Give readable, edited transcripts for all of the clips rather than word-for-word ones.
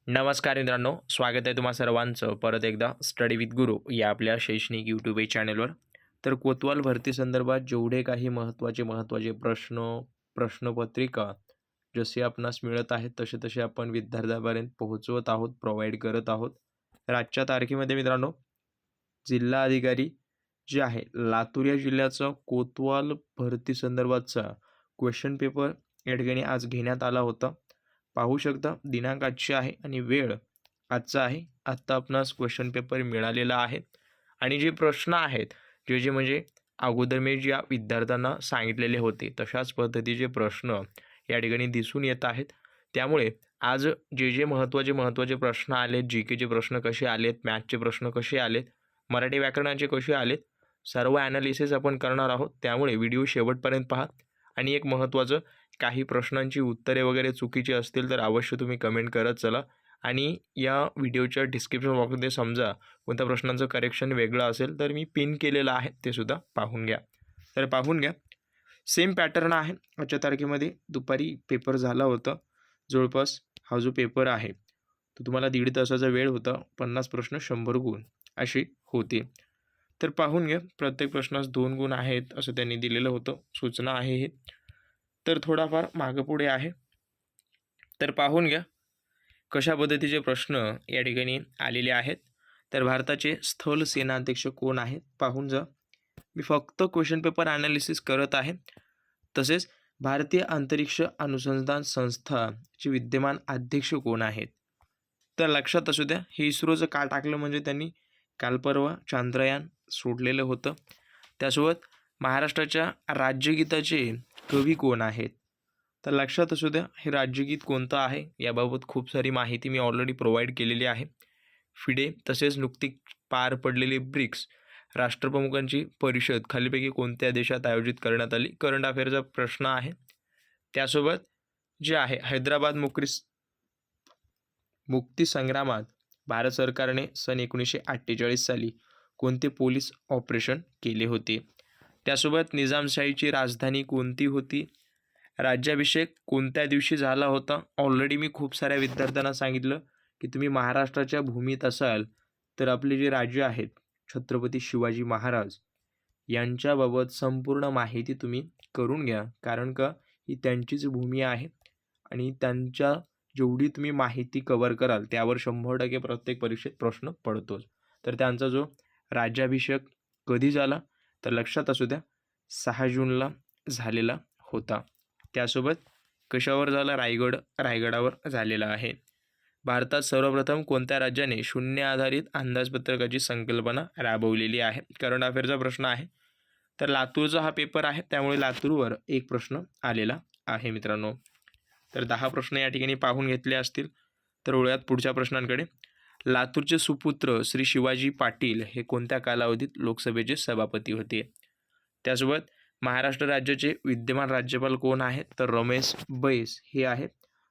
नमस्कार मित्रांनो, स्वागत आहे तुम्हा सर्वांचं परत एकदा स्टडी विथ गुरु या आपल्या शैक्षणिक यूट्यूब चॅनलवर. तर कोतवाल भरती संदर्भात जेवढे काही महत्त्वाचे प्रश्नपत्रिका जसे आपणास मिळत आहेत तसे तसे आपण विद्यार्थ्यांपर्यंत पोहोचवत आहोत, प्रोव्हाइड करत आहोत. तर आजच्या तारखेमध्ये मित्रांनो, जिल्हा अधिकारी जे आहे लातूर या जिल्ह्याचा कोतवाल भरती संदर्भातचा क्वेश्चन पेपर या ठिकाणी आज घेण्यात आला होता. पाहू शकता दिनांक आजची आहे आणि वेळ आजचा आहे. आत्ता आपणास क्वेश्चन पेपर मिळालेला आहे आणि जे प्रश्न आहेत जे म्हणजे अगोदर मी ज्या विद्यार्थ्यांना सांगितलेले होते तशाच पद्धतीचे प्रश्न या ठिकाणी दिसून येत आहेत. त्यामुळे आज जे महत्त्वाचे प्रश्न आलेत, जी केचे प्रश्न कसे आलेत, मॅथचे प्रश्न कसे आलेत, मराठी व्याकरणाचे कसे आलेत, सर्व ॲनालिसिस आपण करणार आहोत. त्यामुळे व्हिडिओ शेवटपर्यंत पहा. आणि एक महत्त्वाचं, काही प्रश्नांची उत्तरे वगैरे चुकीची असतील तर अवश्य तुम्ही कमेंट करत चला. आणि या व्हिडिओच्या डिस्क्रिप्शन बॉक्समध्ये समजा कोणत्या प्रश्नांचं करेक्शन वेगळं असेल तर मी पिन केलेलं आहे, ते सुद्धा पाहून घ्या. तर पाहून घ्या, सेम पॅटर्न आहे. आजच्या तारखेमध्ये दुपारी पेपर झाला होता. जवळपास हा जो पेपर आहे तो तुम्हाला 1.5 तासाचा वेळ होता. 50 प्रश्न 100 गुण असे होते. तर पाहून घ्या, प्रत्येक प्रश्नास 2 गुण आहेत असं त्यांनी दिलेलं होतं. सूचना आहे हे, तर थोडाफार मागं पुढे आहे. तर पाहून घ्या कशा पद्धतीचे प्रश्न या ठिकाणी आलेले आहेत. तर भारताचे स्थल सेनाध्यक्ष कोण आहेत पाहून जा. मी फक्त क्वेश्चन पेपर ॲनालिसिस करत आहे. तसेच भारतीय अंतरिक्ष अनुसंधान संस्थाचे विद्यमान अध्यक्ष कोण आहेत. तर लक्षात असू द्या, हे इस्रोचं का टाकलं म्हणजे त्यांनी काल परवा चांद्रयान सोडलेलं होतं. त्यासोबत महाराष्ट्राच्या राज्यगीताचे कवी कोण आहेत. तर लक्षात असू द्या, हे राज्यगीत कोणतं आहे याबाबत खूप सारी माहिती मी ऑलरेडी प्रोव्हाइड केलेली आहे. फिडे तसेच नुकतीच पार पडलेली ब्रिक्स राष्ट्रप्रमुखांची परिषद खालीपैकी कोणत्या देशात आयोजित करण्यात आली, करंट अफेअरचा प्रश्न आहे. त्यासोबत जे आहे हैदराबाद मुक्तीसंग्रामात भारत सरकारने सन 1948 साली कोणते पोलीस ऑपरेशन केले होते. त्यासोबत निजामशाहीची राजधानी कोणती होती. राज्याभिषेक कोणत्या दिवशी झाला होता. ऑलरेडी मी खूप साऱ्या विद्यार्थ्यांना सांगितलं की तुम्ही महाराष्ट्राच्या भूमीत असाल तर आपले जे राज्य आहेत छत्रपती शिवाजी महाराज यांच्याबाबत संपूर्ण माहिती तुम्ही करून घ्या, कारण का ही त्यांचीच भूमी आहे आणि त्यांच्या जेवढी तुम्ही माहिती कव्हर कराल त्यावर 100% प्रत्येक परीक्षेत प्रश्न पडतोच. तर त्यांचा जो राज्याभिषेक कधी झाला तर लक्षात असू द्या 6 जूनला झालेला होता. त्यासोबत कशावर झाला, रायगडावर झालेला आहे. भारतात सर्वप्रथम कोणत्या राज्याने शून्य आधारित अंदाजपत्रकाची संकल्पना राबवलेली आहे, करंट अफेअरचा प्रश्न आहे. तर लातूरचा हा पेपर आहे, त्यामुळे लातूरवर एक प्रश्न आलेला आहे मित्रांनो. तर 10 प्रश्न या ठिकाणी पाहून घेतले असतील. तर वळूयात पुढच्या प्रश्नांकडे. लातूरचे सुपुत्र श्री शिवाजी पाटील हे कोणत्या कालावधीत लोकसभेचे सभापती होते. त्यासोबत महाराष्ट्र राज्याचे विद्यमान राज्यपाल कोण आहेत तर रमेश बैस हे आहेत.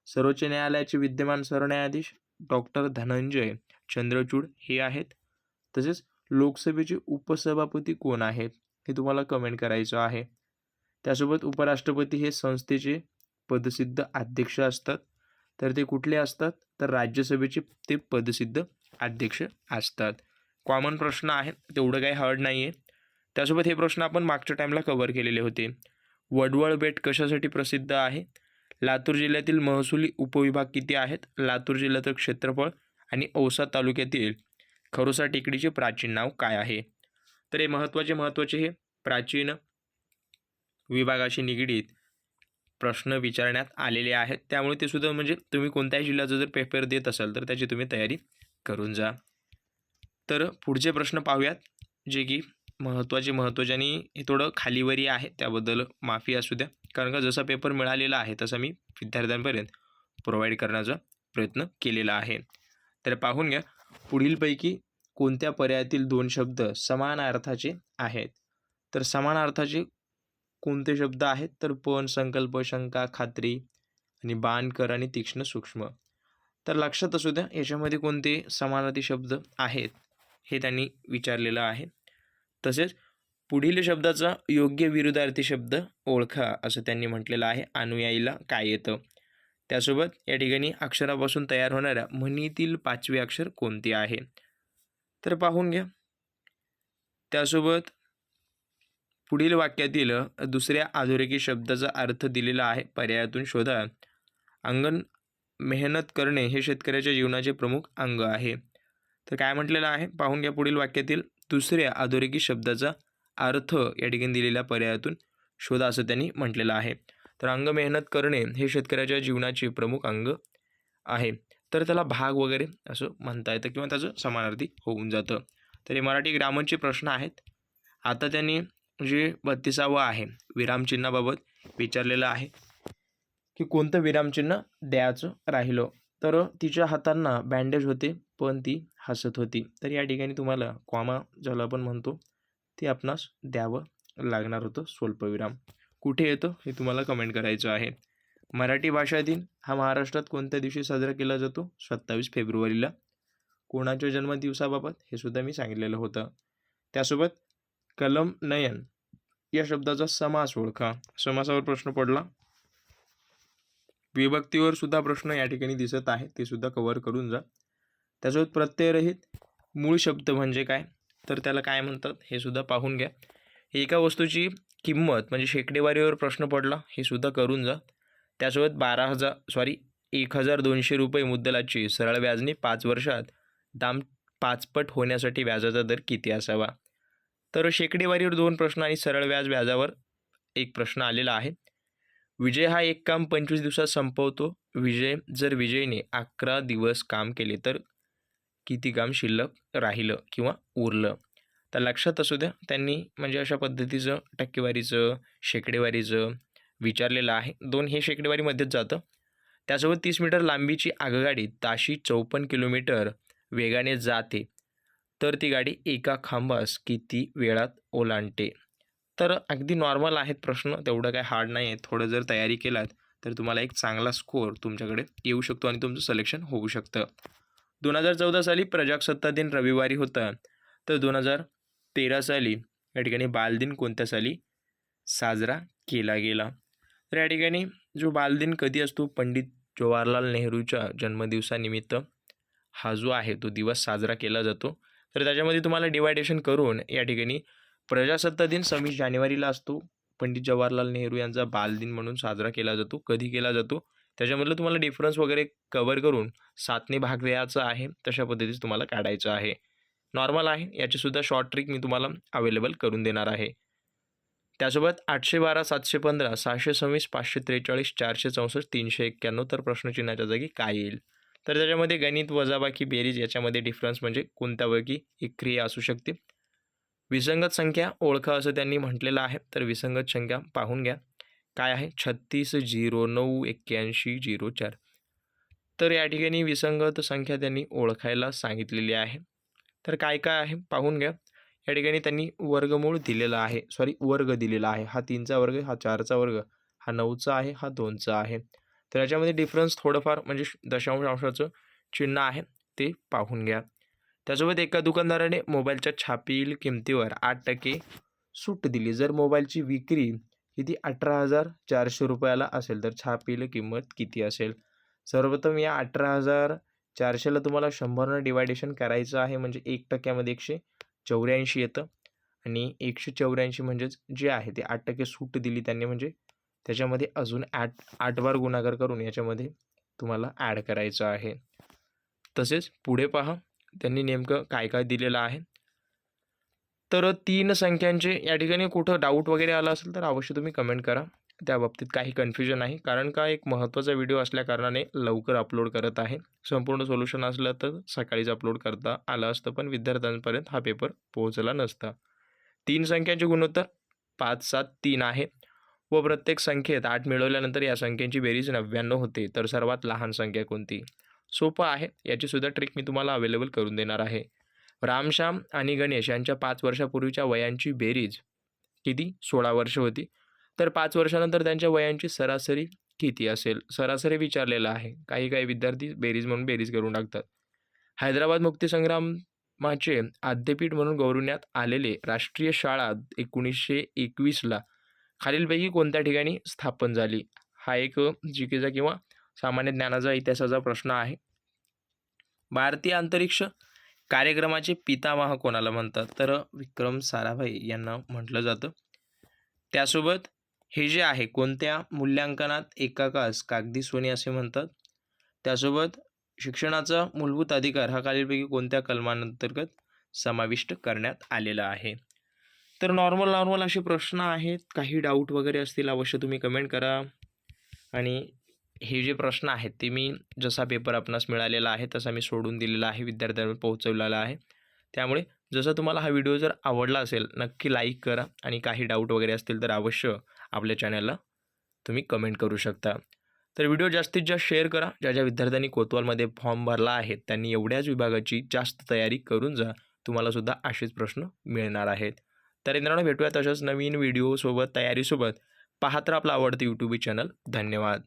सर्वोच्च न्यायालयाचे विद्यमान सरन्यायाधीश डॉक्टर धनंजय चंद्रचूड हे आहेत. तसेच लोकसभेचे उपसभापती कोण आहेत हे तुम्हाला कमेंट करायचं आहे. त्यासोबत उपराष्ट्रपती हे संस्थेचे पदसिद्ध अध्यक्ष असतात. तर ते कुठले असतात तर राज्यसभेचे ते पदसिद्ध अध्यक्ष असतात. कॉमन प्रश्न आहेत, तेवढं काही हार्ड नाही आहे. त्यासोबत हे प्रश्न आपण मागच्या टाईमला कव्हर केलेले होते. वडवळ बेट कशासाठी प्रसिद्ध आहे. लातूर जिल्ह्यातील महसुली उपविभाग किती आहेत. लातूर जिल्ह्याचं क्षेत्रफळ आणि औसा तालुक्यातील खरोसा टेकडीचे प्राचीन नाव काय आहे. तर हे महत्त्वाचे हे प्राचीन विभागाशी निगडीत प्रश्न विचारण्यात आलेले आहेत. त्यामुळे ते सुद्धा म्हणजे तुम्ही कोणत्याही जिल्ह्याचा जर पेपर देत असाल तर त्याची तुम्ही तयारी करून जा. तर पुढचे प्रश्न पाहूयात, जे की महत्त्वाचे आणि हे थोडं खालीवरी आहे, त्याबद्दल माफी असू द्या, कारण का जसा पेपर मिळालेला आहे तसा मी विद्यार्थ्यांपर्यंत प्रोव्हाइड करण्याचा प्रयत्न केलेला आहे. तर पाहून घ्या, पुढीलपैकी कोणत्या पर्यायातील 2 शब्द समान अर्थाचे आहेत. तर समान अर्थाचे कोणते शब्द आहेत तर पण, संकल्प, शंका, खात्री आणि बाणकर आणि तीक्ष्ण सूक्ष्म. तर लक्षात असू द्या याच्यामध्ये कोणते समानार्थी शब्द आहेत हे त्यांनी विचारलेलं आहे. तसेच पुढील शब्दाचा योग्य विरुद्धार्थी शब्द ओळखा असं त्यांनी म्हटलेलं आहे. अनुयायीला काय येतं. त्यासोबत या ठिकाणी अक्षरापासून तयार होणाऱ्या म्हणीतील 5वे अक्षर कोणते आहे? तर पाहून घ्या. त्यासोबत पुढील वाक्यातील दुसऱ्या अधोरेखित शब्दाचा अर्थ दिलेला आहे. पर्यायातून शोधा. अंगण मेहनत करणे हे शेतकऱ्याच्या जीवनाचे प्रमुख अंग आहे. तर काय म्हटलेलं आहे पाहून घ्या. पुढील वाक्यातील दुसऱ्या अधोरेखित शब्दाचा अर्थ या ठिकाणी दिलेल्या पर्यायातून शोधा असं त्यांनी म्हटलेलं आहे. तर अंग मेहनत करणे हे शेतकऱ्याच्या जीवनाचे प्रमुख अंग आहे. तर त्याला भाग वगैरे असं म्हणता येतं किंवा त्याचं समानार्थी होऊन जातं. तर हे मराठी ग्रामरचे प्रश्न आहेत. आता त्यांनी जे 32वा आहे विरामचिन्हाबाबत विचारलेलं आहे की कोणतं विरामचिन्ह द्यायचं राहिलं. तर तिच्या हातांना बँडेज होते पण ती हसत होती. तर या ठिकाणी तुम्हाला कॉमा ज्याला आपण म्हणतो ते आपणास द्यावं लागणार होतं स्वल्पविराम. कुठे येतं हे तुम्हाला कमेंट करायचं आहे. मराठी भाषा दिन हा महाराष्ट्रात कोणत्या दिवशी साजरा केला जातो? 27 फेब्रुवारीला. कोणाच्या जन्मदिवसाबाबत हे सुद्धा मी सांगितलेलं होतं. त्यासोबत कलम नयन या शब्दाचा समास ओळखा. समासावर प्रश्न पडला. विभक्तीवर सुद्धा प्रश्न या ठिकाणी दिसत आहे, ते सुद्धा कव्हर करून जा. त्यासोबत प्रत्ययरहित मूळ शब्द म्हणजे काय, तर त्याला काय म्हणतात हे सुद्धा पाहून घ्या. एका वस्तूची किंमत म्हणजे शेकडेवारीवर प्रश्न पडला, हे सुद्धा करून जा. त्यासोबत 1,200 रुपये मुद्दलाची सरळ व्याजने 5 वर्षात दाम 5 पट होण्यासाठी व्याजाचा दर किती असावा. तर शेकडेवारीवर 2 प्रश्न आणि सरळ व्याजावर 1 प्रश्न आलेला आहे. विजय हा एक काम 25 दिवसात संपवतो. जर विजयने 11 दिवस काम केले तर किती काम शिल्लक राहिलं किंवा उरलं. तर लक्षात असू द्या, त्यांनी म्हणजे अशा पद्धतीचं टक्केवारीचं शेकडेवारीचं विचारलेलं आहे. 2 हे शेकडेवारीमध्येच जातं. त्यासोबत 30 मीटर लांबीची आगगाडी ताशी 54 किलोमीटर वेगाने जाते, तर ती गाडी एका खांबास किती वेळात ओलांडते. तर अगदी नॉर्मल आहेत प्रश्न, तेवढं काय हार्ड नाही आहे. थोडं जर तयारी केलात तर तुम्हाला एक चांगला स्कोअर तुमच्याकडे येऊ शकतो आणि तुमचं सिलेक्शन होऊ शकतं. 2014 साली प्रजासत्ताक दिन रविवारी होता. तर 2013 साली या ठिकाणी बालदिन कोणत्या साली साजरा केला गेला. तर या ठिकाणी जो बालदिन कधी असतो, पंडित जवाहरलाल नेहरूच्या जन्मदिवसानिमित्त हा जो आहे तो दिवस साजरा केला जातो. तर त्याच्यामध्ये तुम्हाला डिवायडेशन करून या ठिकाणी प्रजासत्ताक दिन 26 जानेवारीला असतो. पंडित जवाहरलाल नेहरू यांचा बालदिन म्हणून साजरा केला जातो. कधी केला जातो त्याच्यामधलं तुम्हाला डिफरन्स वगैरे कव्हर करून 7ने भाग द्यायचा आहे. तशा पद्धतीचं तुम्हाला काढायचं आहे. नॉर्मल आहे, याचीसुद्धा शॉर्ट ट्रिक मी तुम्हाला अवेलेबल करून देणार आहे. त्यासोबत 812, 715, 626, 543, 464, 391 तर प्रश्नचिन्हाच्या जागी काय येईल. तर त्याच्यामध्ये गणित, वजाबाकी, बेरीज याच्यामध्ये डिफरन्स म्हणजे कोणत्यापैकी एक क्रिया असू शकते. विसंगत संख्या ओळखा असं त्यांनी म्हटलेलं आहे. तर विसंगत संख्या पाहून घ्या काय आहे, 36, 09, 81, 04. तर या ठिकाणी विसंगत संख्या त्यांनी ओळखायला सांगितलेली आहे. तर काय काय आहे पाहून घ्या. या ठिकाणी त्यांनी वर्गमूळ दिलेला आहे, वर्ग दिलेला आहे. हा 3चा वर्ग, हा 4चा वर्ग, हा 9चा आहे, हा 2चा आहे. तर याच्यामध्ये डिफरन्स थोडंफार म्हणजे दशांश अंशाचं चिन्ह आहे ते पाहून घ्या. त्यासोबत एका दुकानदाराने मोबाईलच्या छापील किमतीवर 8% सूट दिली. जर मोबाईलची विक्री किती 18,400 रुपयाला असेल तर छापील किंमत किती असेल. सर्वप्रथम या 18,400ला तुम्हाला 100ने डिवायडेशन करायचं आहे, म्हणजे 1%मध्ये 184 येतं आणि 184 म्हणजेच जे आहे ते 8% सूट दिली त्यांनी, म्हणजे त्याच्यामध्ये अजून 8 बार गुणाकार करून याच्यामध्ये तुम्हाला ॲड करायचं आहे. तसेच पुढे पहा त्यांनी नेमकं काय काय दिलेलं आहे. तर 3 संख्यांचे या ठिकाणी कुठं डाऊट वगैरे आला असेल तर अवश्य तुम्ही कमेंट करा. त्या बाबतीत काही कन्फ्युजन नाही, कारण का एक महत्त्वाचा व्हिडिओ असल्याकारणाने लवकर अपलोड करत आहे. संपूर्ण सोल्युशन असलं तर सकाळीच अपलोड करता आलं असतं, पण विद्यार्थ्यांपर्यंत हा पेपर पोहोचला नसता. 3 संख्यांचे गुणोत्तर 5, 7, 3 आहे व प्रत्येक संख्येत 8 मिळवल्यानंतर या संख्यांची बेरीज 99 होते. तर सर्वात लहान संख्या कोणती. सोपं आहे, याचीसुद्धा ट्रिक मी तुम्हाला अवेलेबल करून देणार आहे. रामश्याम आणि गणेश यांच्या 5 वर्षापूर्वीच्या वयांची बेरीज किती 16 वर्ष होती. तर 5 वर्षानंतर त्यांच्या वयांची सरासरी किती असेल. सरासरी विचारलेलं आहे. काही विद्यार्थी बेरीज म्हणून बेरीज करून टाकतात. हैदराबाद मुक्तीसंग्रामाचे आद्यपीठ म्हणून गौरवण्यात आलेले राष्ट्रीय शाळा 1921ला खालीलपैकी कोणत्या ठिकाणी स्थापन झाली. हा एक जीकेचा किंवा सामान्य ज्ञानाचा इतिहासाचा प्रश्न आहे. भारतीय अंतरिक्ष कार्यक्रमाचे पितामह कोणाला म्हणतात? तर विक्रम साराभाई यांना म्हटलं जातं. त्यासोबत हे जे आहे कोणत्या मूल्यांकनात एकाकास कागदी सोने असे म्हणतात? त्यासोबत शिक्षणाचा मूलभूत अधिकार हा खालीलपैकी कोणत्या कलमांतर्गत समाविष्ट करण्यात आलेला आहे? तर नॉर्मल असे प्रश्न आहेत. काही डाऊट वगैरे असतील अवश्य तुम्ही कमेंट करा. आणि हे जे प्रश्न आहेत ते मी जसा पेपर आपणास मिळालेला आहे तसा मी सोडून दिलेला आहे, विद्यार्थ्यांवर पोहोचवलेला आहे. त्यामुळे जसं तुम्हाला हा व्हिडिओ जर आवडला असेल नक्की लाईक करा आणि काही डाऊट वगैरे असतील तर अवश्य आपल्या चॅनलला तुम्ही कमेंट करू शकता. तर व्हिडिओ जास्तीत जास्त शेअर करा. ज्या विद्यार्थ्यांनी कोतवालमध्ये फॉर्म भरला आहे त्यांनी एवढ्याच विभागाची जास्त तयारी करून जा. तुम्हालासुद्धा असेच प्रश्न मिळणार आहेत. तर इंद्रांनो, भेटूया तशाच नवीन व्हिडिओसोबत तयारीसोबत. पाहत राहा आपलं आवडतं यूट्यूब चॅनल. धन्यवाद.